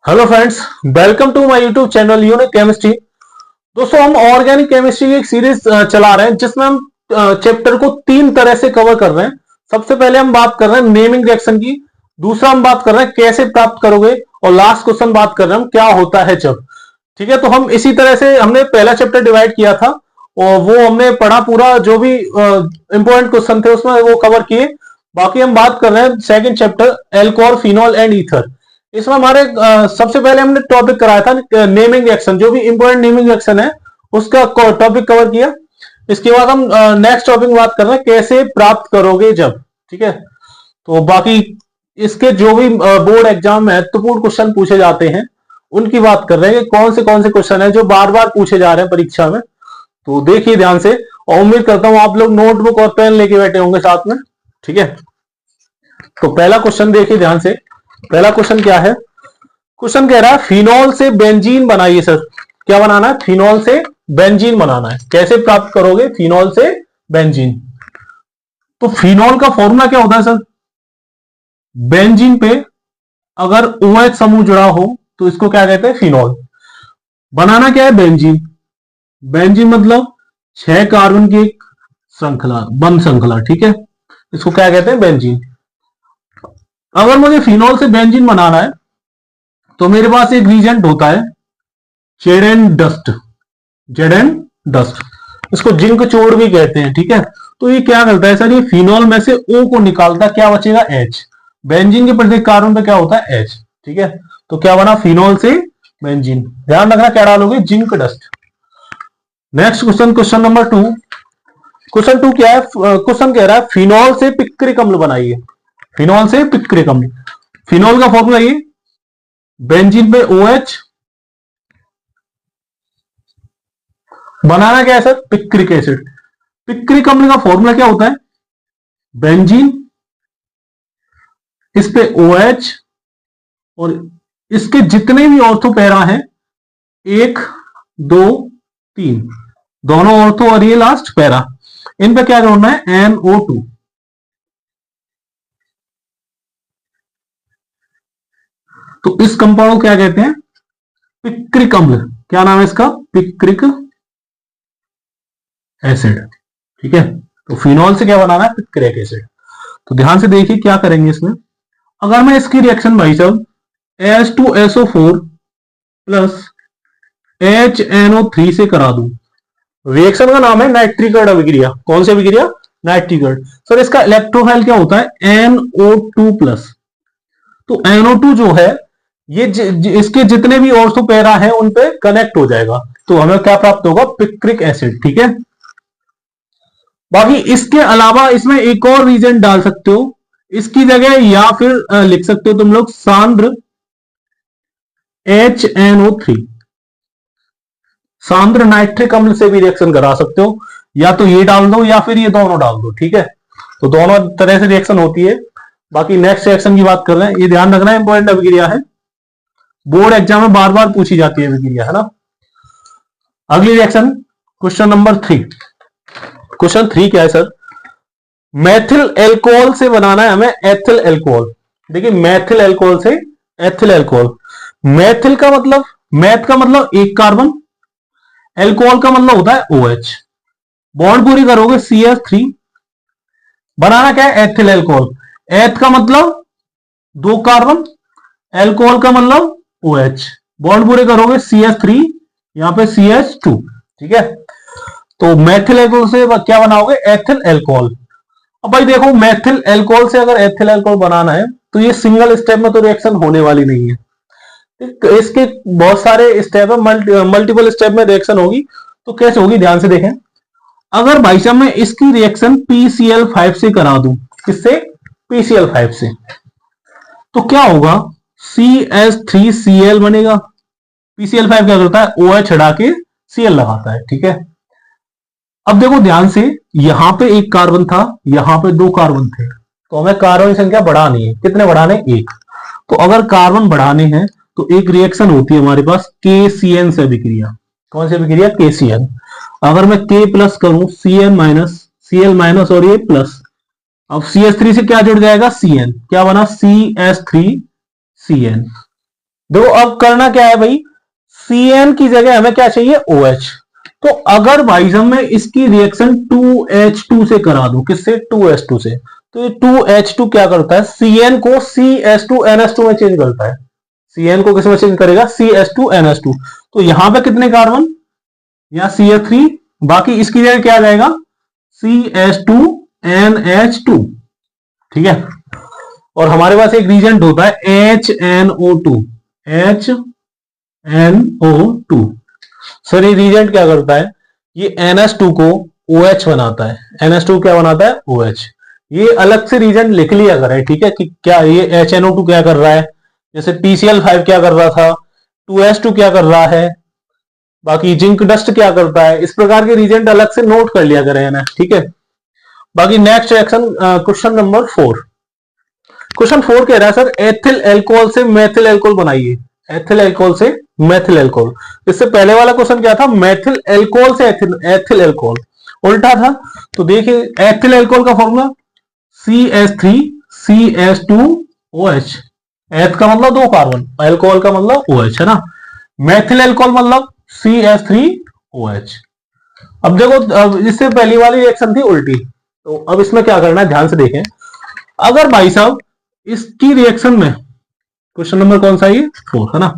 Hello friends, welcome to my YouTube channel unique chemistry. दोस्तों, हम organic chemistry की एक सीरीज चला रहे हैं जिसमें हम चैप्टर को तीन तरह से कवर कर रहे हैं। सबसे पहले हम बात कर रहे हैं नेमिंग रिएक्शन की, दूसरा हम बात कर रहे हैं कैसे प्राप्त करोगे, और लास्ट क्वेश्चन बात कर रहे हैं हम क्या होता है जब। ठीक है, तो हम इसी तरह से हमने पहला चैप्टर डिवाइड किया था और वो हमने पढ़ा पूरा, जो भी इंपॉर्टेंट क्वेश्चन थे उसमें वो कवर किए। बाकी हम बात कर रहे हैं second chapter alcohol, phenol and ether. इसमें हमारे सबसे पहले हमने टॉपिक कराया था नेमिंग रिएक्शन, जो भी इंपॉर्टेंट नेमिंग रिएक्शन है उसका टॉपिक कवर किया। इसके बाद हम नेक्स्ट टॉपिक बात कर रहे हैं कैसे प्राप्त करोगे जब। ठीक है, तो बाकी इसके जो भी बोर्ड एग्जाम में महत्वपूर्ण क्वेश्चन पूछे जाते हैं उनकी बात कर रहे हैं कि कौन से क्वेश्चन है जो बार बार पूछे जा रहे हैं परीक्षा में। तो देखिए ध्यान से, और उम्मीद करता हूं आप लोग नोटबुक और पेन लेके बैठे होंगे साथ में। ठीक है, तो पहला क्वेश्चन देखिए ध्यान से। पहला क्वेश्चन क्या है? क्वेश्चन कह रहा है फिनॉल से बेंजीन बनाइए। सर, क्या बनाना है? फिनॉल से बेंजीन बनाना है। कैसे प्राप्त करोगे फिनॉल से बेंजीन? तो फिनॉल का फॉर्मूला क्या होता है सर? बेंजीन पे अगर OH समूह जुड़ा हो तो इसको क्या कहते हैं? फिनॉल। बनाना क्या है? बेंजीन। बेंजीन मतलब 6 कार्बन की एक श्रृंखला, बंद श्रृंखला। ठीक है, इसको क्या कहते हैं? बेंजीन। अगर मुझे फिनॉल से बेंजीन बनाना है तो मेरे पास एक रिएजेंट होता है Z and dust. Z and dust, इसको जिंक चोर भी कहते हैं। ठीक है, तो ये क्या करता है सर? ये फिनॉल में से O को निकालता है, क्या बचेगा? H। बेंजीन के प्रत्येक कार्बन पे क्या होता है? H। ठीक है, तो क्या बना? फिनॉल से बेंजीन। ध्यान रखना क्या डालोगे? Zinc dust. Next question, question number 2। Question 2 क्या है? क्वेश्चन कह रहा है फिनॉल से पिक्रिक अम्ल बनाइए। फिनॉल से पिक्रिक अम्ल। फिनॉल का फॉर्मूला ये, बेंजीन पे OH, बनाना क्या है सर? Picric acid. पिक्रिक अम्ल का फॉर्मूला क्या होता है? बेंजीन, इस पे OH और इसके जितने भी ऑर्थो पैरा हैं, 1 2 3, दोनों ऑर्थो और ये लास्ट पैरा, इन पे क्या जोड़ना है? NO2। तो इस कंपाउंड को क्या कहते हैं? पिक्रिक अम्ल। क्या नाम है इसका? Picric acid. ठीक है, तो फिनॉल से क्या बनाना है? Picric acid. तो ध्यान से देखिए क्या करेंगे इसमें। अगर मैं इसकी रिएक्शन भाई साहब H2SO4 प्लस HNO3 से करा दूं, रिएक्शन का नाम है नाइट्रिक अभिक्रिया। कौन सी अभिक्रिया? नाइट्रिक। सर, इसका इलेक्ट्रोफाइल क्या होता है? NO2 plus. तो NO2 जो है ये इसके जितने भी ऑर्थो पैरा है उन पे कनेक्ट हो जाएगा, तो हमें क्या प्राप्त होगा? Picric acid. ठीक है, बाकी इसके अलावा इसमें एक और रीजन डाल सकते हो इसकी जगह, या फिर लिख सकते हो तुम लोग सांद्र HNO3। सांद्र नाइट्रिक अम्ल से भी रिएक्शन करा सकते हो, या तो ये डाल दो या फिर ये दोनों डाल दो। ठीक है, तो दोनों तरह से रिएक्शन होती है। बाकी नेक्स्ट रिएक्शन की बात कर रहे हैं, ये ध्यान रखना इंपॉर्टेंट अभिक्रिया है, बोर्ड एग्जाम में बार बार पूछी जाती है अभिक्रिया, है ना। अगली रिएक्शन, क्वेश्चन नंबर 3। क्वेश्चन 3 क्या है सर? मैथिल एल्कोहल से बनाना है हमें एथिल एल्कोहल। देखिए, मैथिल एल्कोहल से एथिल एल्कोहल। मैथिल का मतलब, मैथ का मतलब एक कार्बन, एल्कोहल का मतलब होता है OH। बॉन्ड पूरी करोगे CH3, बनाना क्या है? Ethyl alcohol. एथ का मतलब 2 कार्बन, एल्कोहल का मतलब OH। बॉन्ड पूरे करोगे CH3, यहां पे CH2। ठीक है, तो मैथिल एल्कोहल से क्या बनाओगे? Ethyl alcohol. अब भाई देखो, मैथिल एल्कोहल से अगर एथिल एल्कोहल बनाना है तो ये सिंगल स्टेप में तो रिएक्शन होने वाली नहीं है, इसके बहुत सारे स्टेप है, मल्टीपल स्टेप में रिएक्शन होगी। तो कैसे होगी? ध्यान से देखें। अगर भाई साहब मैं इसकी रिएक्शन PCl5 से करा दूं, किससे? PCl5 से, तो क्या होगा? CH3Cl बनेगा। PCl5 क्या करता है? OH हटा के Cl लगाता है। ठीक है, अब देखो ध्यान से, यहां पे एक कार्बन था, यहां पे 2 कार्बन थे, तो हमें कार्बन की संख्या बढ़ानी है। कितने बढ़ाने? 1। तो अगर कार्बन बढ़ाने हैं तो एक रिएक्शन होती है हमारे पास KCN से अभिक्रिया। कौन सी अभिक्रिया? KCN। अगर मैं K प्लस करूं, CN माइनस, Cl माइनस और ये प्लस, अब CH3 से क्या जुड़ जाएगा? Cn। क्या बना? CH3Cn। देखो अब करना क्या है भाई, Cn की जगह हमें क्या चाहिए, OH। तो अगर भाई साहब मैं इसकी रिएक्शन 2H2 से करा दूं, किससे, 2H2 से, तो ये 2H2 क्या करता है, Cn को CH2NH2 में चेंज करता है। Cn को किस में चेंज करेगा, CH2NH2। तो यहां पे कितने कार्बन, या CH3, बाकी इसकी जगह क्या आ जाएगा, CH2NH2। ठीक है। और हमारे पास एक रीजेंट होता है HNO2। HNO2 सर, ये रीजेंट क्या करता है, ये NH2 को OH बनाता है। NH2 क्या बनाता है, OH। ये अलग से रीजेंट लिख लिया करें, ठीक है, कि क्या ये HNO2 क्या कर रहा है, जैसे TCl5 क्या कर रहा था, 2H2 क्या कर रहा है, बाकी जिंक डस्ट क्या करता है, इस प्रकार के रीजेंट अलग से नोट कर लिया करें ना, ठीक है। बाकी next reaction, question number 4। Question 4 कह रहा है सर, एथिल एल्कोहल से मेथिल एल्कोहल बनाइए। एथिल एल्कोहल से मेथिल एल्कोहल। इससे पहले वाला क्वेश्चन क्या था, मेथिल एल्कोहल से एथिल एल्कोहल, उल्टा था। तो देखिए एथिल एल्कोहल का फॉर्मूला CH3CH2OH। एथ का मतलब 2 कार्बन, एल्कोहल का मतलब OH है ना। मेथिल एल्कोहल मतलब CH3OH। अब देखो, अब इससे पहली वाली रिएक्शन थी उल्टी, तो अब इसमें क्या करना है, ध्यान से देखें। अगर भाई साहब इसकी रिएक्शन में, क्वेश्चन नंबर कौन सा है, 4 है ना,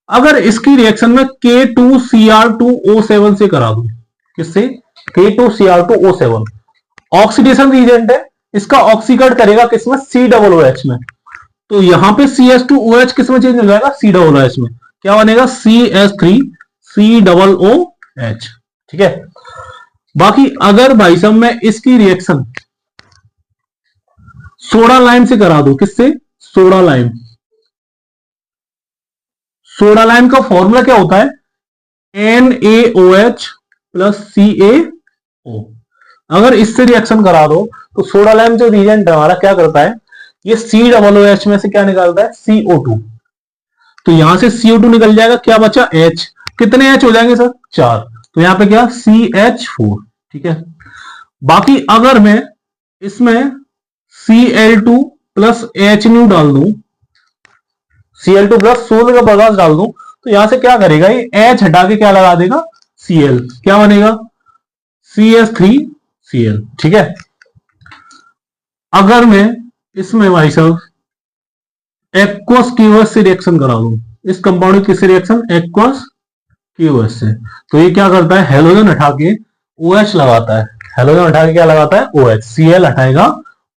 अगर इसकी रिएक्शन में K2Cr2O7 से करा दूं, किससे, K2Cr2O7, ऑक्सीडेशन रीजेंट है, इसका ऑक्सीकरण करेगा किसमें, COOH में। तो यहां पे CH2OH किस में चेंज हो जाएगा, COOH में, क्या बनेगा, CH3COOH। ठीक है। बाकी अगर भाई साहब मैं इसकी रिएक्शन सोडा लाइम से करा दूं, किससे, सोडा लाइम। सोडा लाइम का फॉर्मूला क्या होता है, NaOH प्लस CaO। अगर इससे रिएक्शन करा दो तो सोडा लाइम जो रिएजेंट हमारा क्या करता है, ये COOH में से क्या निकालता है, CO2। तो यहां से CO2 निकल जाएगा, क्या बचा, H। कितने H हो जाएंगे सर, 4। तो यहां पे क्या, CH4। ठीक है। बाकी अगर मैं इसमें Cl2 प्लस HNU डाल दूं, Cl2 प्लस सूर्य का प्रकाश डाल दूं, तो यहां से क्या करेगा, ये H हटा के क्या लगा देगा, Cl, क्या बनेगा, CH3Cl। ठीक है। अगर मैं इसमें भाई साहब एक्वस क्यूएस से रिएक्शन करा दूं, इस कंपाउंड की किससे रिएक्शन, एक्वस क्यूएस से, तो ये क्या करता है, हेलोजन हटा के OH लगाता है। हेलोजन हटा के क्या लगाता है, OH। Cl हटाएगा,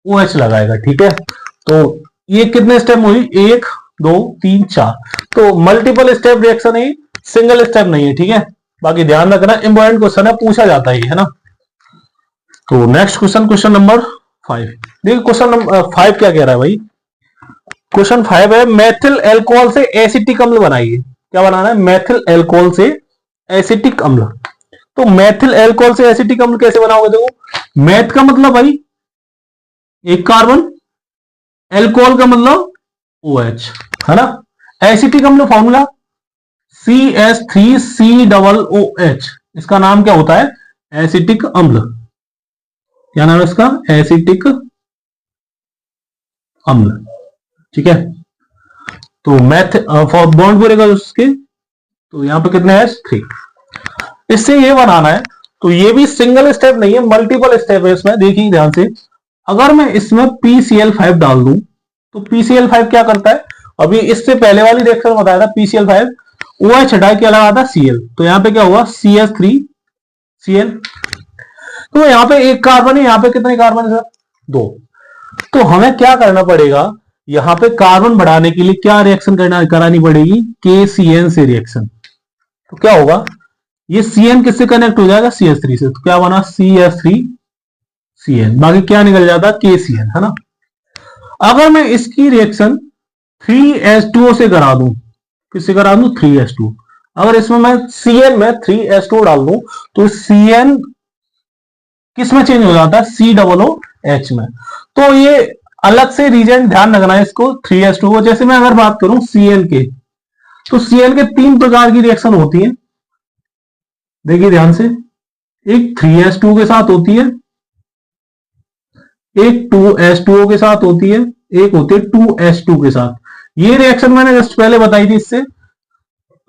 OH लगाएगा। ठीक है। तो ये कितने स्टेप हुई, 1 2 3 4। तो मल्टीपल स्टेप रिएक्शन है, सिंगल स्टेप नहीं है। ठीक है। बाकी ध्यान रखना, इंपॉर्टेंट क्वेश्चन है, पूछा जाता है ना। तो नेक्स्ट क्वेश्चन, क्वेश्चन नंबर 5। देखिए क्वेश्चन नंबर 5 क्या कह रहा है भाई, क्वेश्चन 5 है, मेथिल एल्कोहल से एसिटिक अम्ल बनाइए। क्या बनाना है, मेथिल एल्कोहल से एसिटिक अम्ल। तो मेथिल एल्कोहल से एसिटिक अम्ल कैसे बनाओगे, देखो मैथ का मतलब भाई एक कार्बन, एल्कोहल का मतलब OH है ना। एसिटिक अम्ल फॉर्मूला CH3COOH। इसका नाम क्या होता है, एसिटिक अम्ल। क्या नाम है इसका, एसिटिक अम्ल। ठीक है। तो मैथ फॉर बॉन्ड बोलेगा उसके, तो यहां पे कितने हैं, 3। इससे ये बनाना है, तो ये भी सिंगल स्टेप नहीं है, मल्टीपल स्टेप है इसमें। देखिए ध्यान से, अगर मैं इसमें PCl5 डाल दूं, तो PCl5 क्या करता है, अभी इससे पहले वाली रिएक्शन बताया था, PCl5 OH हटा के लगा था Cl, तो यहां पे क्या हुआ, CH3Cl। तो यहां पे एक कार्बन है, यहां पे कितने कार्बन है सर, 2। तो हमें क्या करना पड़ेगा, यहां पे कार्बन बढ़ाने के लिए क्या रिएक्शन करानी पड़ेगी, KCN से रिएक्शन। तो क्या होगा, ये Cn किससे कनेक्ट हो जाएगा, CH3 से, तो क्या बना, CH3Cn। बाकी क्या निकल जाता, KCN है ना। अगर मैं इसकी रिएक्शन 3H2O से करा दूं, किससे करा दूं, 3H2। अगर इसमें मैं Cn में 3H2 डाल दूं, तो Cn किस में चेंज हो जाता है, COOH में। तो ये अलग से रीजेंट ध्यान रखना है इसको, 3H2 को। जैसे मैं अगर बात करूं Cl के, तो Cl के 3 प्रकार की रिएक्शन होती है, देखिए ध्यान से। एक 3H2 के साथ होती है, एक 2H2O के साथ होती है, एक होती है 2H2 के साथ। ये रिएक्शन मैंने जस्ट पहले बताई थी इससे,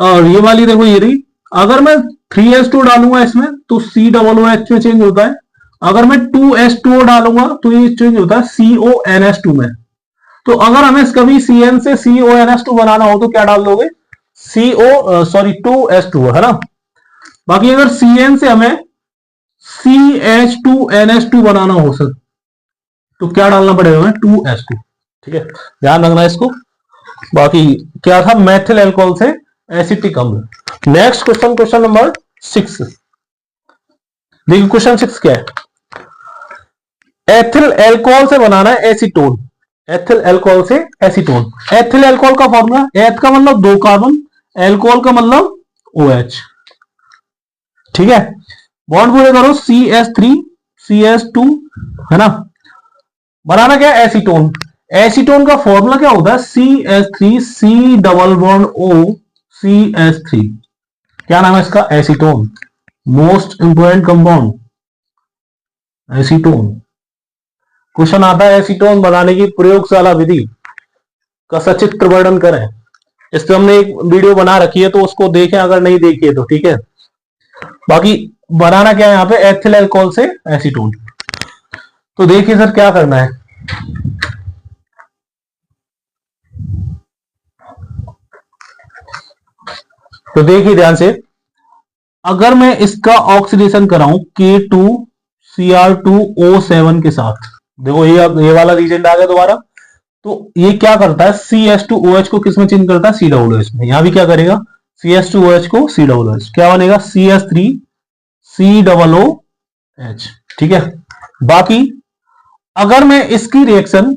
और ये वाली देखो ये रही। अगर मैं 3s2 डालूंगा इसमें तो COOH में चेंज होता है। अगर मैं 2s2O डालूंगा तो ये चेंज होता है CONS2 में। तो अगर हमें कभी CN से CONS2 बनाना हो तो क्या डाल दोगे, 2s2 है ना। बाकी अगर CN से हमें CH2NH2 बनाना हो सर तो क्या डालना पड़ेगा हमें, 2s2। ठीक है, ध्यान रखना इसको। बाकी क्या था, मेथिल एल्कोहल से एसिटिक अम्ल। Next question, question number 6। देखिए क्वेश्चन 6 क्या है, एथिल एल्कोहल से बनाना है एसीटोन। एथिल एल्कोहल से एसीटोन। एथिल एल्कोहल का फॉर्मूला, एथ का मतलब 2 कार्बन, एल्कोहल का मतलब OH। ठीक है, बॉन्ड पूरे करो, CH3 CH2 है ना। बनाना क्या है, एसीटोन। एसीटोन का फॉर्मूला क्या होता है, CH3 C double bond O CH3। क्या नाम है इसका, acetone. Most important compound acetone. Question आता है एसीटोन बनाने की प्रयोगशाला विधि का सचित्र वर्णन करें। इस पे हमने एक वीडियो बना रखी है तो उसको देखें अगर नहीं देखी है तो। ठीक है, बाकी बनाना क्या है यहाँ पे, एथिल एल्कोहल से एसीटोन। तो देखिए सर क्या करना है, तो देखिए ध्यान से। अगर मैं इसका ऑक्सीडेशन कराऊं K2Cr2O7 के साथ, देखो ये वाला रीजेंट आ गया दोबारा। तो ये क्या करता है, CH2OH को किस में चेंज करता है, COOH में। यहां भी क्या करेगा, CH2OH को COOH, क्या बनेगा CH3COOH। ठीक है, बाकी अगर मैं इसकी रिएक्शन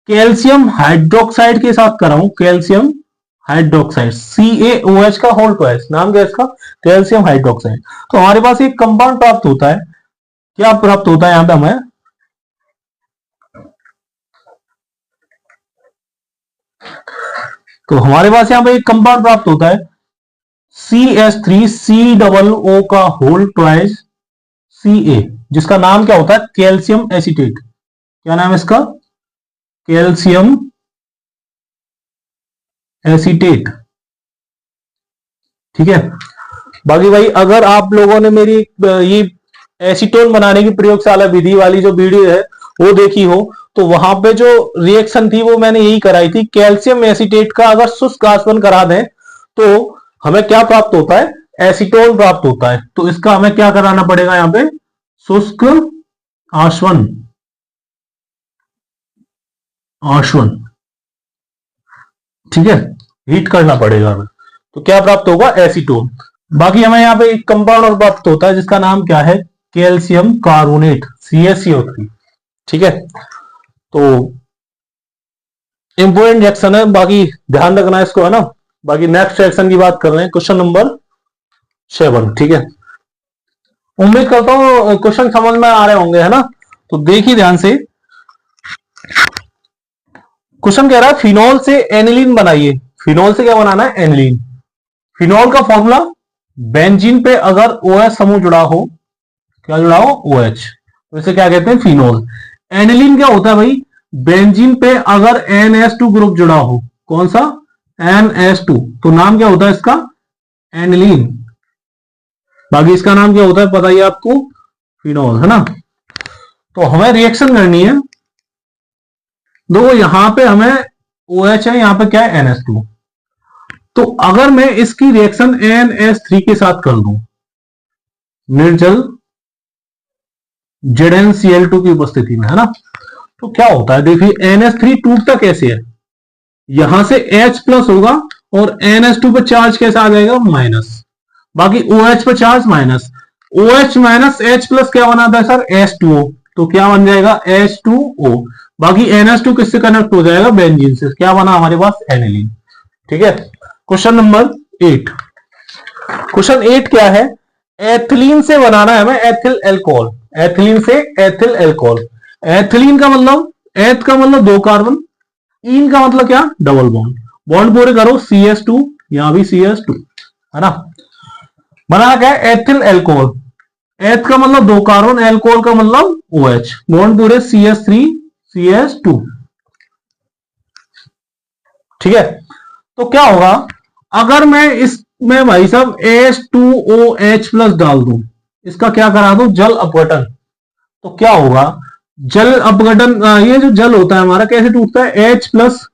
कैल्शियम हाइड्रोक्साइड के साथ कराऊं, कैल्शियम हाइड्रोक्साइड CaOH का होल ट्वाइस, नाम क्या है इसका, कैल्शियम हाइड्रोक्साइड। तो हमारे पास एक कंपाउंड प्राप्त होता है। क्या प्राप्त होता है यहां पे हमें, तो हमारे पास यहां पे एक कंपाउंड प्राप्त होता है CH3COO का होल ट्वाइस Ca, जिसका नाम क्या होता है, कैल्शियम एसीटेट। क्या नाम है इसका, कैल्शियम एसीटेट। ठीक है, बाकी भाई अगर आप लोगों ने मेरी ये एसीटोन बनाने की प्रयोगशाला विधि वाली जो वीडियो है वो देखी हो तो वहां पे जो रिएक्शन थी वो मैंने यही कराई थी। कैल्शियम एसीटेट का अगर शुष्क आसवन करा दें तो हमें क्या प्राप्त होता है, एसीटोन प्राप्त होता है। तो इसका हमें क्या कराना पड़ेगा यहां पे, शुष्क आसवन, आसवन। ठीक है, हीट करना पड़ेगा हमें, तो क्या प्राप्त होगा, एसीटोन। बाकी हमें यहाँ पे एक कंपाउंड और प्राप्त होता है जिसका नाम क्या है, कैल्शियम कार्बोनेट CaCO3। ठीक है, तो इंपोर्टेंट रिएक्शन है, बाकी ध्यान रखना है इसको, है ना। बाकी नेक्स्ट रिएक्शन की बात कर रहे हैं, क्वेश्चन नंबर 7। ठीक है, उम्मीद करता हूं क्वेश्चन समझ में आ रहे होंगे, है ना। तो देखिए ध्यान से, क्वेश्चन कह रहा है फिनॉल से एनिलीन बनाइए। फिनॉल से क्या बनाना है, एनिलीन। फिनॉल का फॉर्मूला, बेंजीन पे अगर OH समूह जुड़ा हो, क्या जुड़ा हो, OH, तो इसे क्या कहते हैं, फिनॉल। एनिलीन क्या होता है भाई, बेंजीन पे अगर NH2 ग्रुप जुड़ा हो, कौन सा, NH2, तो नाम क्या होता है इसका, एनिलीन। बाकी इसका नाम क्या होता है पता ही आपको, फिनॉल, है ना। तो हमें रिएक्शन करनी है, देखो यहां पे हमें OH है, यहां पे क्या है, NH2। तो अगर मैं इसकी रिएक्शन NH3 के साथ कर दूं, निर्जल ZnCl2 की उपस्थिति में, है ना, तो क्या होता है, देखिए NH3 टूटता कैसे है, यहां से H प्लस होगा और NH2 पे चार्ज कैसा आ जाएगा, माइनस। बाकी OH पे charge minus, OH minus H plus क्या बनाता है सर, H2O, तो क्या बन जाएगा, H2O। बाकी NH2 किससे कनेक्ट हो जाएगा, बेंजीन से, क्या बना हमारे पास, एनिलीन। ठीक है, क्वेश्चन नंबर 8। क्वेश्चन 8 क्या है, एथिलीन से बनाना है हमें एथिल एल्कोहल। एथिलीन से एथिल एल्कोहल। एथिलीन का मतलब, एथ का मतलब 2 कार्बन, इन का मतलब क्या, डबल बॉन्ड। बॉन्ड पूरे करो, CH2, यहां भी CH2, है ना। बनाना क्या है, एथिल एल्कोहल। एथ का मतलब 2 कार्बन, एल्कोहल का मतलब OH, बॉन्ड पूरे CH3 CH2। ठीक है, तो क्या होगा अगर मैं इसमें भाई साहब H2OH प्लस डाल दूं, इसका क्या करा दूं, जल अपघटन, तो क्या होगा, जल अपघटन, ये जो जल होता है हमारा कैसे टूटता है, H प्लस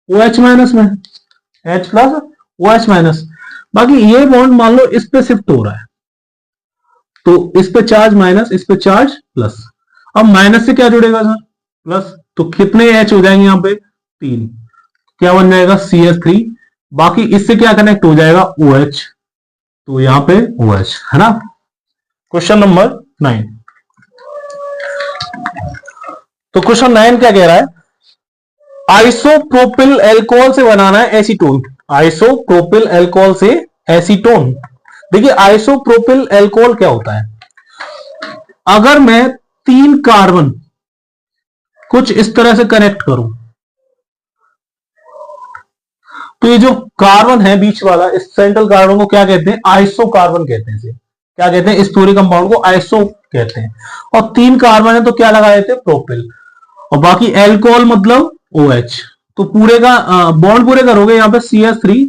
OH माइनस में, H प्लस OH माइनस। बाकी ये बॉन्ड मान लो इस पे शिफ्ट हो रहा है, तो इस पे चार्ज माइनस, इस पे चार्ज प्लस। अब माइनस से क्या जुड़ेगा सर, प्लस, तो कितने H हो जाएंगे यहां पे, 3, क्या बन जाएगा CH3। बाकी इससे क्या कनेक्ट हो जाएगा, OH, तो यहां पे OH है ना। क्वेश्चन नंबर 9, तो क्वेश्चन 9 क्या कह रहा है, आइसोप्रोपिल एल्कोहल से बनाना है एसीटोन, आइसोप्रोपिल एल्कोहल से एसीटोन। देखिए आइसोप्रोपिल एल्कोहल क्या होता है, अगर मैं 3 कार्बन कुछ इस तरह से कनेक्ट करूं, तो ये जो कार्बन है बीच वाला, इस सेंट्रल कार्बन को क्या कहते हैं, आइसो कार्बन कहते हैं, इसे क्या कहते हैं, इस पूरे कंपाउंड को आइसो कहते हैं। और 3 कार्बन है तो क्या लगा देते हैं, प्रोपिल, और बाकी एल्कोहल मतलब OH। तो पूरे का बॉन्ड पूरे करोगे, यहां पे CH3,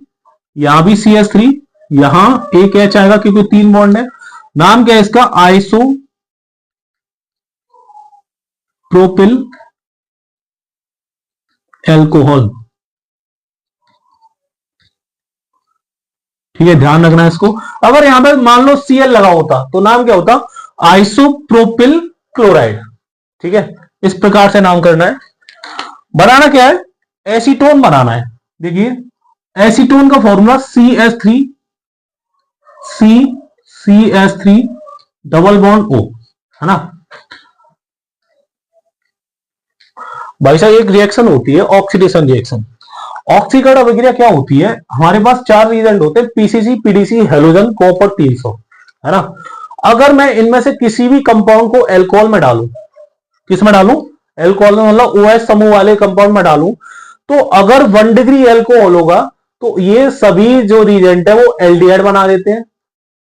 यहां भी CH3, यहां एक H आएगा क्योंकि 3 बॉन्ड है। नाम क्या है इसका, आइसो प्रोपिल एल्कोहल, ठीक है, ध्यान रखना है इसको। अगर यहां पे मान लो Cl लगा होता तो नाम क्या होता, आइसोप्रोपिल क्लोराइड, ठीक है, इस प्रकार से नाम करना है। बनाना क्या है, एसीटोन बनाना है। देखिए एसीटोन का formula CH3, CH3 double bond O, है ना। भाई साहब एक रिएक्शन होती है ऑक्सीडेशन रिएक्शन, ऑक्सीकरण अभिक्रिया क्या होती है, हमारे पास 4 रिएजेंट होते हैं, PCC, PDC, हेलोजन, कॉपर 300, है ना। अगर मैं इनमें से किसी भी कंपाउंड को एल्कोहल में डालूं, किस में डालूं, एल्कोहल में, मतलब OH समूह वाले कंपाउंड में डालूं, तो अगर 1 डिग्री एल्कोहल होगा तो ये सभी जो रिएजेंट है वो एल्डिहाइड बना देते हैं।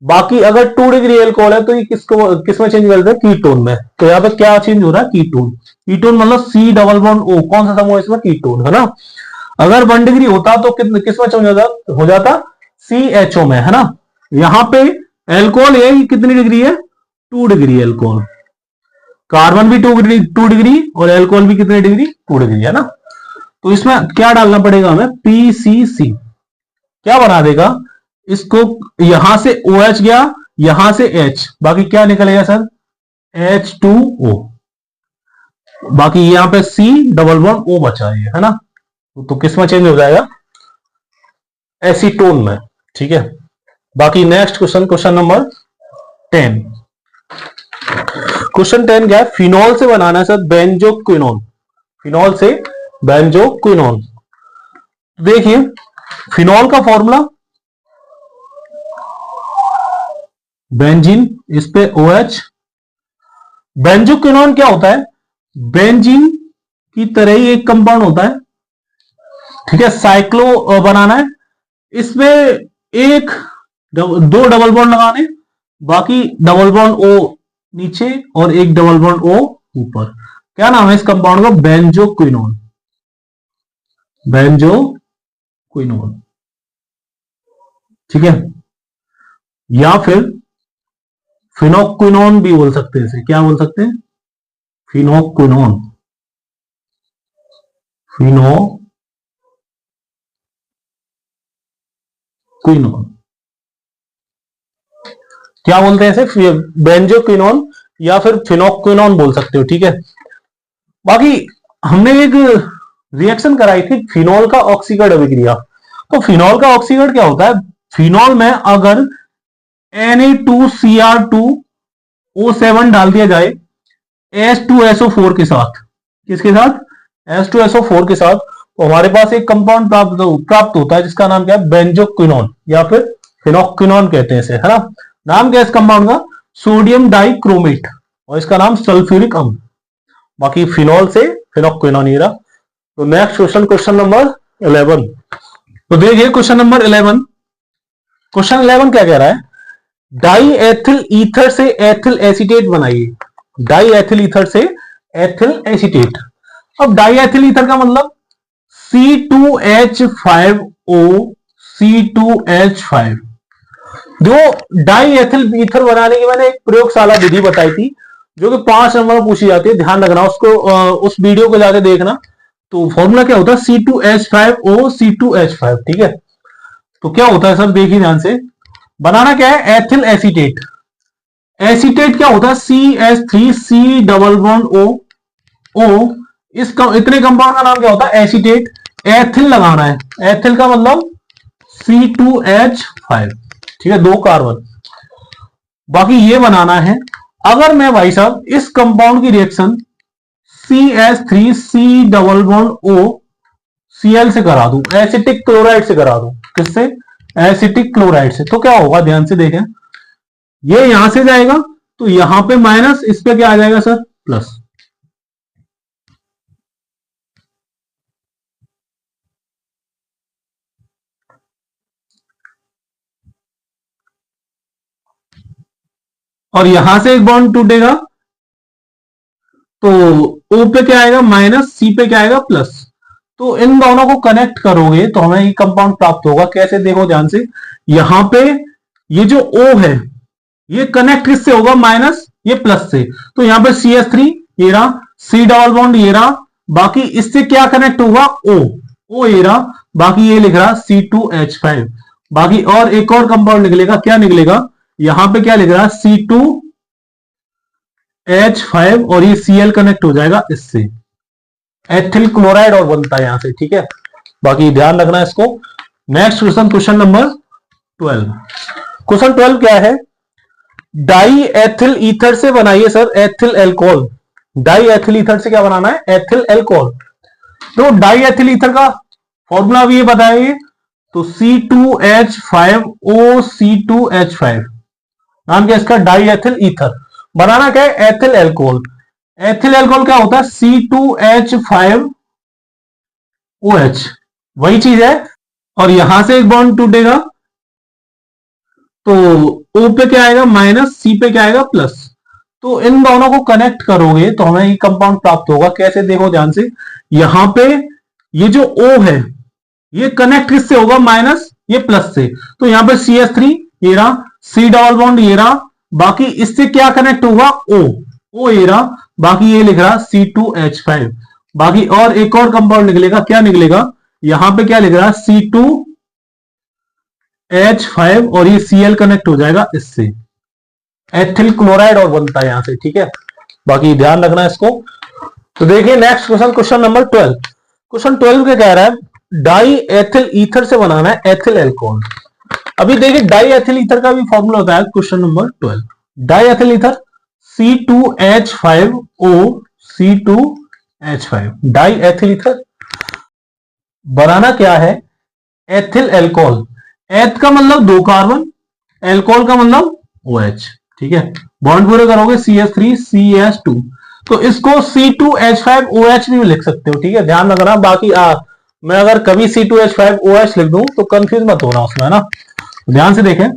बाकी अगर 2 डिग्री एल्कोहल है तो ये किसमें चेंज करते हैं, कीटोन में। तो यहाँ पे क्या चेंज हो रहा है, कीटोन, कीटोन मतलब C डबल बॉन्ड O, कौन सा समूह है इसमें, कीटोन, है ना। अगर 1 डिग्री होता तो किसमें चेंज हो जाता, CHO में, है ना। यहां पे एल्कोहल है, कितनी डिग्री है, 2 डिग्री एल्कोहल, कार्बन भी 2 डिग्री और एल्कोहल भी कितने डिग्री, 2 डिग्री, है ना। तो इसमें क्या डालना पड़ेगा हमें, PCC, क्या बना देगा इसको, यहां से OH गया, यहां से H, बाकी क्या निकलेगा सर, H2O, बाकी यहां पे C डबल बॉन्ड O बचा है ना। तो किसमें चेंज हो जाएगा, एसीटोन में, ठीक है। बाकी next question, question number 10, question 10 क्या है, फिनॉल से बनाना है सर बेंजोक्विनोन, फिनॉल से बेंजोक्विनोन। देखिए फिनॉल का फॉर्मूला बेंजीन, इस पे OH। बेंजोक्विनोन क्या होता है, बेंजीन की तरह ही एक कंपाउंड होता है, ठीक है, साइक्लो बनाना है, इसमें एक 2 डबल बॉन्ड लगाने, बाकी डबल बॉन्ड O नीचे और एक डबल बॉन्ड O ऊपर। क्या नाम है इस कंपाउंड का, बेंजोक्विनोन, बेंजोक्विनोन, ठीक है। या फिर फिनोक्विनोन भी बोल सकते हैं इसे, क्या बोल सकते हैं, फिनोक्विनोन, फिनोक्विनोन, क्या बोलते हैं इसे, बेंजोक्विनोन या फिर फिनोक्विनोन बोल सकते हो, ठीक है। बाकी हमने एक रिएक्शन कराई थी फिनॉल का ऑक्सीकरण अभिक्रिया, तो फिनॉल का ऑक्सीकरण क्या होता है, फिनॉल में अगर Na2Cr2O7 डाल दिया जाए H2SO4 के साथ, किसके साथ, H2SO4 के साथ, तो हमारे पास एक कंपाउंड प्राप्त होता है जिसका नाम क्या है, बेंजोक्विनोन या फिर फिनोक्विनोन कहते हैं इसे, है ना। नाम क्या है इस कंपाउंड का, सोडियम डाइक्रोमेट, और इसका नाम सल्फ्यूरिक अम्ल। बाकी फिनॉल से फिनोक्विनोन ही रहा। तो नेक्स्ट क्वेश्चन, क्वेश्चन नंबर 11, तो देखिए क्वेश्चन नंबर 11, क्वेश्चन 11 क्या कह रहा है, डाई एथिल ईथर से एथिल एसीटेट बनाइए, डाई एथिल ईथर से एथिल एसीटेट। अब डाई एथिल ईथर का मतलब C2H5O C2H5। जो डाई एथिल ईथर बनाने की मैंने एक प्रयोगशाला विधि बताई थी जो कि 5 नंबर में पूछी जाती है, ध्यान रखना उसको, उस वीडियो को जाके देखना। तो फॉर्मूला क्या होता है, C2H5O C2H5, ठीक है। तो क्या होता है सर, देखिए ध्यान से, बनाना क्या है, एथिल एसीटेट। एसीटेट क्या होता है, CH3C double bond O O, इतने कंपाउंड का नाम क्या होता है, एसीटेट। एथिल लगाना है, एथिल का मतलब C2H5, ठीक है, 2 कार्बन। बाकी ये बनाना है। अगर मैं भाई साहब इस कंपाउंड की reaction CH3C double bond O Cl से करा दूं, एसिटिक क्लोराइड से करा दूं, किससे, एसिटिक क्लोराइड से, तो क्या होगा, ध्यान से देखें, ये यहां से जाएगा तो यहां पे माइनस, इस पे क्या आ जाएगा सर, प्लस। और यहां से एक बॉन्ड टूटेगा तो O पे क्या आएगा माइनस, C पे क्या आएगा प्लस। तो इन दोनों को कनेक्ट करोगे तो हमें ये कंपाउंड प्राप्त होगा। कैसे, देखो ध्यान से, यहां पे ये जो O है ये कनेक्ट किससे होगा, माइनस, ये प्लस से। तो यहां पे CH3 ये रहा, C डबल बॉन्ड ये रहा, बाकी इससे क्या कनेक्ट होगा, O ये रहा, बाकी ये लिख रहा C2H5। बाकी और एक और कंपाउंड निकलेगा, क्या निकलेगा, यहां पे क्या लिख रहा है, C2H5 और ये Cl कनेक्ट हो जाएगा इससे, एथिल क्लोराइड और बनता है यहां से, ठीक है। बाकी ध्यान रखना इसको। Next question, question number 12। Question 12 क्या है, डाई एथिल ईथर से बनाइए sir ethyl alcohol. Die ethyl ether से क्या बनाना है, एथिल एल्कोहल। तो डाई एथिल ईथर का फॉर्मूला भी ये बताएंगे, तो C2H5O C2H5 नाम क्या इसका, डाई एथिल ईथर। बनाना क्या है, एथिल एल्कोहल। एथिल एल्कोहल क्या होता है, C2H5OH, वही चीज है। और यहां से एक बॉन्ड टूटेगा तो O पे क्या आएगा माइनस, C पे क्या आएगा प्लस। तो इन दोनों को कनेक्ट करोगे तो हमें ये कंपाउंड प्राप्त होगा। कैसे, देखो ध्यान से, यहां पे ये जो O है ये कनेक्ट किससे होगा, माइनस, ये प्लस से। तो यहां पे CH3 ये रहा, C डबल बॉन्ड ये रहा, बाकी इससे क्या कनेक्ट होगा, O ये रहा, बाकी ये लिख रहा C2H5। बाकी और एक और कंपाउंड निकलेगा, क्या निकलेगा, यहां पे क्या लिख रहा C2H5 और ये Cl कनेक्ट हो जाएगा इससे, एथिल क्लोराइड और बनता है यहां से, ठीक है। बाकी ध्यान रखना इसको। तो देखिए next question, question number 12। Question 12 क्या कह रहा है, डाई एथिल ईथर से बनाना है एथिल एल्कोहल। अभी देखिए डाई एथिल ईथर का भी फॉर्मूला होता है, question number 12। Diethyl ether C2H5O C2H5, diethyl ether. बनाना क्या है, एथिल एल्कोहल। एथ का मतलब 2 कार्बन, एल्कोहल का मतलब OH, ठीक है। बॉन्ड पूरे करोगे CH3CH2, तो इसको C2H5OH भी लिख सकते हो, ठीक है, ध्यान रखना। बाकी मैं अगर कभी C2H5OH लिख दूं तो कंफ्यूज मत होना उसमें, है ना। ध्यान से देखें,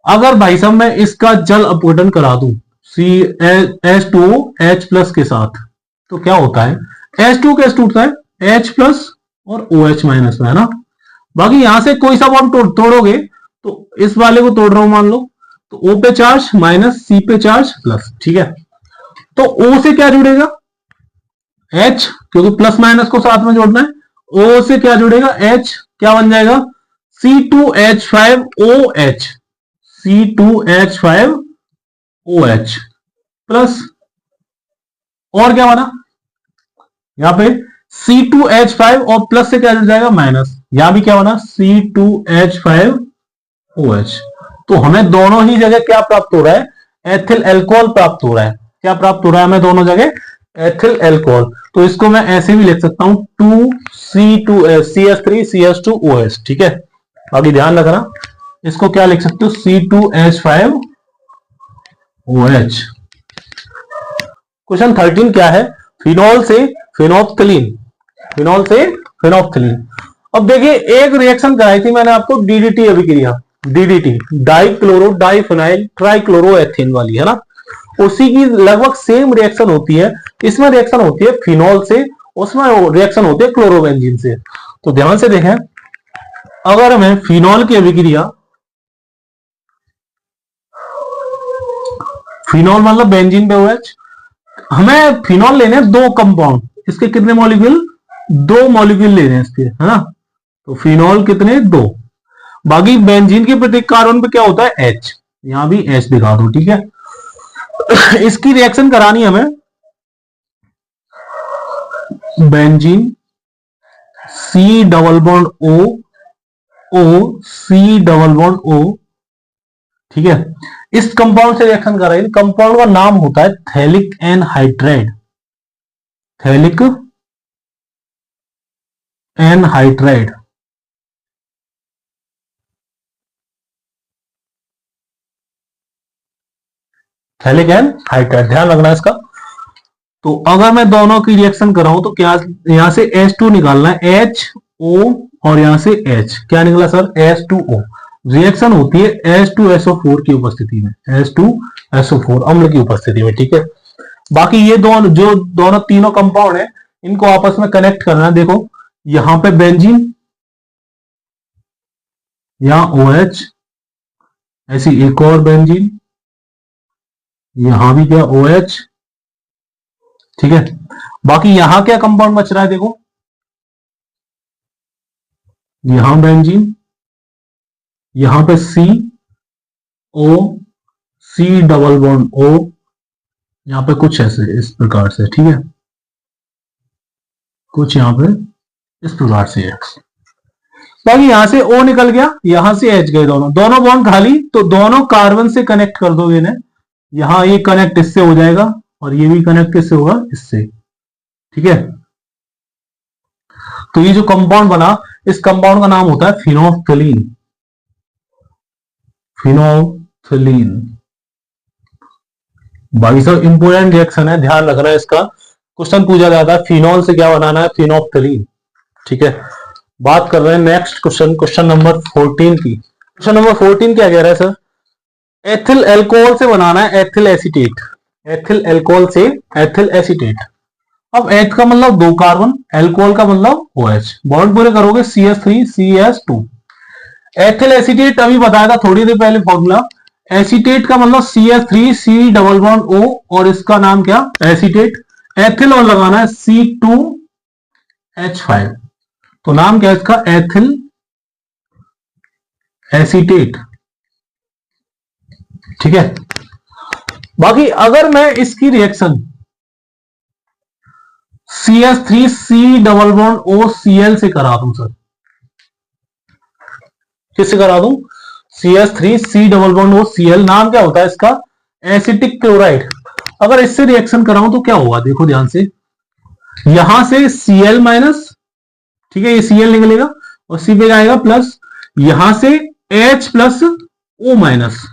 अगर भाई साहब मैं इसका जल अपघटन करा दूं H2OH प्लस के साथ, तो क्या होता है, H2 कैसे टूटता है, H प्लस और OH माइनस में, है ना। बाकी यहां से कोई सा बॉन्ड तोड़ोगे तो इस वाले को तोड़ रहा हूं मान लो, तो O पे चार्ज माइनस, C पे चार्ज प्लस, ठीक है। तो O से क्या जुड़ेगा, H, क्योंकि प्लस माइनस को साथ में जोड़ना है। O से क्या जुड़ेगा, H, क्या बन जाएगा C2H5OH C2H5OH प्लस, और क्या बना, यहां पे C2H5 और प्लस से क्या जुड़ जाएगा माइनस, यहां भी क्या बना C2H5OH। तो हमें दोनों ही जगह क्या प्राप्त हो रहा है, एथिल एल्कोहल प्राप्त हो रहा है। क्या प्राप्त हो रहा है हमें दोनों जगह, एथिल एल्कोहल। तो इसको मैं ऐसे भी लिख सकता हूं 2C2CH3CH2OH, ठीक है। बाकी ध्यान रखना, इसको क्या लिख सकते हो C2H5OH। क्वेश्चन 13 क्या है, फिनॉल से फिनोप्थलीन, फिनॉल से फिनोप्थलीन। अब देखिए एक रिएक्शन कराई थी मैंने आपको DDT अभिक्रिया, DDT dichlorodiphenyltrichloroethane वाली, है ना। उसी की लगभग सेम रिएक्शन होती है, इसमें रिएक्शन होती है फिनॉल से उसमें रिएक्शन होती है क्लोरोबेंजीन से। तो ध्यान से देखें, अगर हमें फिनॉल की अभिक्रिया, फिनॉल मतलब बेंजीन पे OH, हमें फिनॉल लेने हैं 2 कंपाउंड, इसके कितने मॉलिक्यूल, 2 मॉलिक्यूल लेने हैं इसके, है ना। तो फिनॉल कितने, 2। बाकी बेंजीन के प्रत्येक कार्बन पे क्या होता है, H, यहां भी H दिखा दो, ठीक है। इसकी रिएक्शन करानी हमें, benzene C double bond O C double bond O, ठीक है। इस कंपाउंड से रिएक्शन कराएंगे, कंपाउंड का नाम होता है phthalic anhydride, phthalic anhydride. Phthalic anhydride, ध्यान रखना इसका। तो अगर मैं दोनों की रिएक्शन कराऊं तो क्या, यहां से H2 निकालना है, HO, और यहां से H, क्या निकला सर, H2O। रिएक्शन होती है H2SO4 की उपस्थिति में, H2SO4 अम्ल की उपस्थिति में, ठीक है। बाकी ये दोनों तीनों कंपाउंड है, इनको आपस में कनेक्ट करना है। देखो यहां पे बेंजीन, यहां OH, ऐसी एक और बेंजीन, यहां भी क्या OH, ठीक है। बाकी यहां क्या कंपाउंड बच रहा है, देखो यहां बेंजीन, यहां पे C डबल बॉन्ड O, यहां पे कुछ ऐसे इस प्रकार से, ठीक है, कुछ यहां पे इस प्रकार से है। बाकी यहां से O निकल गया, यहां से H गए, दोनों बॉन्ड खाली, तो दोनों कार्बन से कनेक्ट कर दोगे इन्हें, यहां ये कनेक्ट इससे हो जाएगा और ये भी कनेक्ट किससे होगा, इससे, ठीक है। तो ये जो कंपाउंड बना, इस कंपाउंड का नाम होता है फिनोल्फथलीन, फिनोल्फथलीन। बाकी सब इंपोर्टेंट रिएक्शन है, ध्यान रखना है इसका, क्वेश्चन पूछा जाता है फिनॉल से क्या बनाना है, फिनोल्फथलीन, ठीक है। बात कर रहे हैं नेक्स्ट क्वेश्चन, क्वेश्चन नंबर 14 की। क्वेश्चन नंबर 14 क्या कह रहा है सर, एथिल एल्कोहल से बनाना है एथिल एसीटेट, एथिल एल्कोहल से एथिल एसीटेट। अब एथ का मतलब 2 कार्बन, एल्कोहल का मतलब OH, बॉन्ड पूरे करोगे CH3 CH2। एथिल एसीटेट अभी बताया था थोड़ी देर पहले फॉर्मूला, एसीटेट का मतलब CH3 C double bond O, और इसका नाम क्या, एसीटेट। एथिल और लगाना है C2H5, तो नाम क्या है इसका, एथिल एसीटेट, ठीक है। बाकी अगर मैं इसकी reaction CH3 C double bond O Cl से करा दूं सर, किससे करा दूं, CH3 C double bond O Cl, नाम क्या होता है इसका, एसिटिक क्लोराइड। अगर इससे रिएक्शन कराऊं तो क्या होगा, देखो ध्यान से, यहां से Cl माइनस, ठीक है, ये Cl निकलेगा और C पे जाएगा प्लस, यहां से H plus O minus.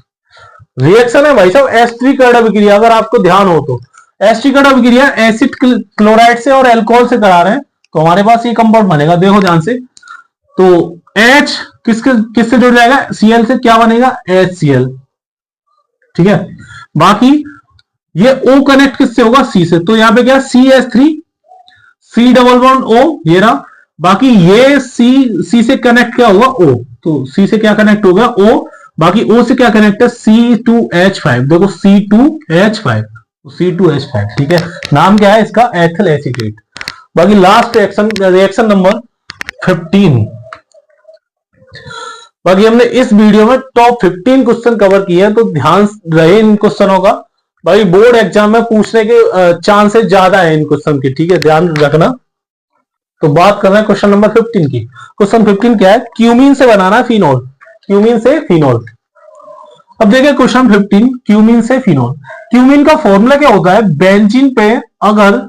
Reaction है भाई साहब एस्ट्रिकर्ड अभिक्रिया, अगर आपको ध्यान हो तो एस्ट्रिकर्ड अभिक्रिया एसिड क्लोराइड से और अल्कोहल से करा रहे हैं, तो हमारे पास ये कंपाउंड बनेगा, देखो ध्यान से। तो H किससे जुड़ जाएगा, Cl से, क्या बनेगा, HCl, ठीक है। बाकी ये O कनेक्ट किससे होगा, C से, तो यहां पे क्या, CH3 C double bond O, ये रहा। बाकी ये C से कनेक्ट क्या होगा, O, तो C से क्या कनेक्ट होगा, O। बाकी O से क्या कनेक्ट है, C2H5, देखो C2H5, C2H5, ठीक है। नाम क्या है इसका, एथिल एसीटेट। बाकी लास्ट रिएक्शन नंबर 15। बाकी हमने इस वीडियो में टॉप 15 क्वेश्चन कवर किए हैं, तो ध्यान रहे इन क्वेश्चनों का, भाई बोर्ड एग्जाम में पूछने के चांसेस ज्यादा है इन क्वेश्चन के, ठीक है, ध्यान रखना। तो बात कर रहे हैं क्वेश्चन नंबर 15 की। क्वेश्चन 15 क्या है, क्यूमीन से बनाना है फिनॉल, क्यूमीन से फिनॉल। अब देखिए क्वेश्चन 15, क्यूमीन से फिनॉल। क्यूमीन का फॉर्मूला क्या होता है, बेंजीन पे अगर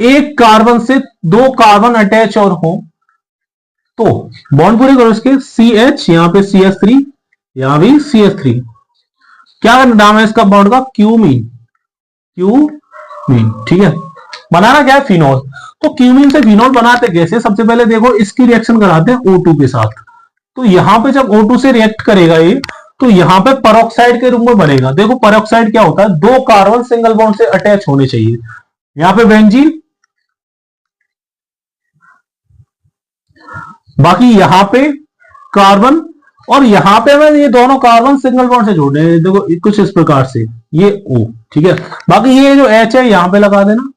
एक कार्बन से 2 कार्बन अटैच और हो, तो बॉन्ड पूरे करो इसके, CH, यहां पे CH3, यहां भी CH3, क्या नाम है इसका बॉन्ड का, क्यूमीन, क्यूमीन, ठीक है। बनाना क्या है, फिनॉल। तो क्यूमीन से फिनॉल बनाते कैसे, सबसे पहले देखो इसकी रिएक्शन कराते हैं O2 के साथ। तो यहां पे जब O2 से रिएक्ट करेगा ये, तो यहां पे पेरोक्साइड के रूप में बनेगा। देखो पेरोक्साइड क्या होता है, 2 कार्बन सिंगल बॉन्ड से अटैच होने चाहिए। यहां पे बेंजीन, बाकी यहां पे कार्बन, और यहां पे मैं ये दोनों कार्बन सिंगल बॉन्ड से जोड़ने हैं, देखो कुछ इस प्रकार से, ये O, ठीक है। बाकी ये जो H है यहां पे लगा देना,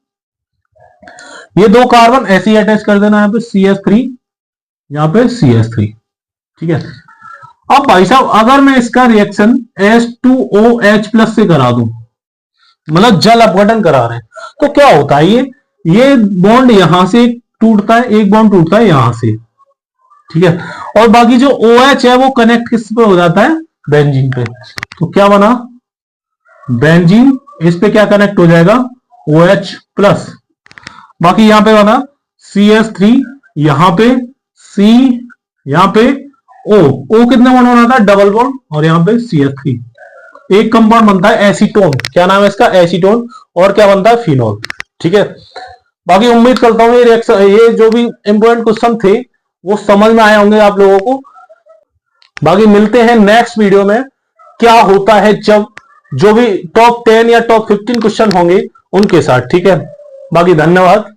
ये दो कार्बन ऐसे ही अटैच कर देना, यहाँ पे CH3, यहाँ पे CH3, ठीक है। अब भाई साहब अगर मैं इसका रिएक्शन H2OH प्लस से करा दूं, मतलब जल अपघटन करा रहे हैं, तो क्या होता है, ये बॉन्ड यहां से टूटता है, एक बॉन्ड टूटता है यहां से, ठीक है। और बाकी जो OH है वो कनेक्ट किस पे हो जाता है, बेंजीन पे। तो क्या बना, बेंजीन, इस पे क्या कनेक्ट हो जाएगा, OH प्लस। बाकी यहां पे बना CH3, यहां पे C, यहां पे O कितने बॉन्ड बनाता है, डबल बॉन्ड, और यहां पे CH3, एक कंपाउंड बनता है एसीटोन, क्या नाम है इसका, एसीटोन, और क्या बनता है, फिनोल, ठीक है। बाकी उम्मीद करता हूं ये रिएक्शन, ये जो भी इंपोर्टेंट क्वेश्चन थे वो समझ में आए होंगे आप लोगों को। बाकी मिलते हैं नेक्स्ट वीडियो में, क्या होता है जब जो भी टॉप 10 या टॉप 15 क्वेश्चन होंगे उनके साथ, ठीक है। बाकी धन्यवाद।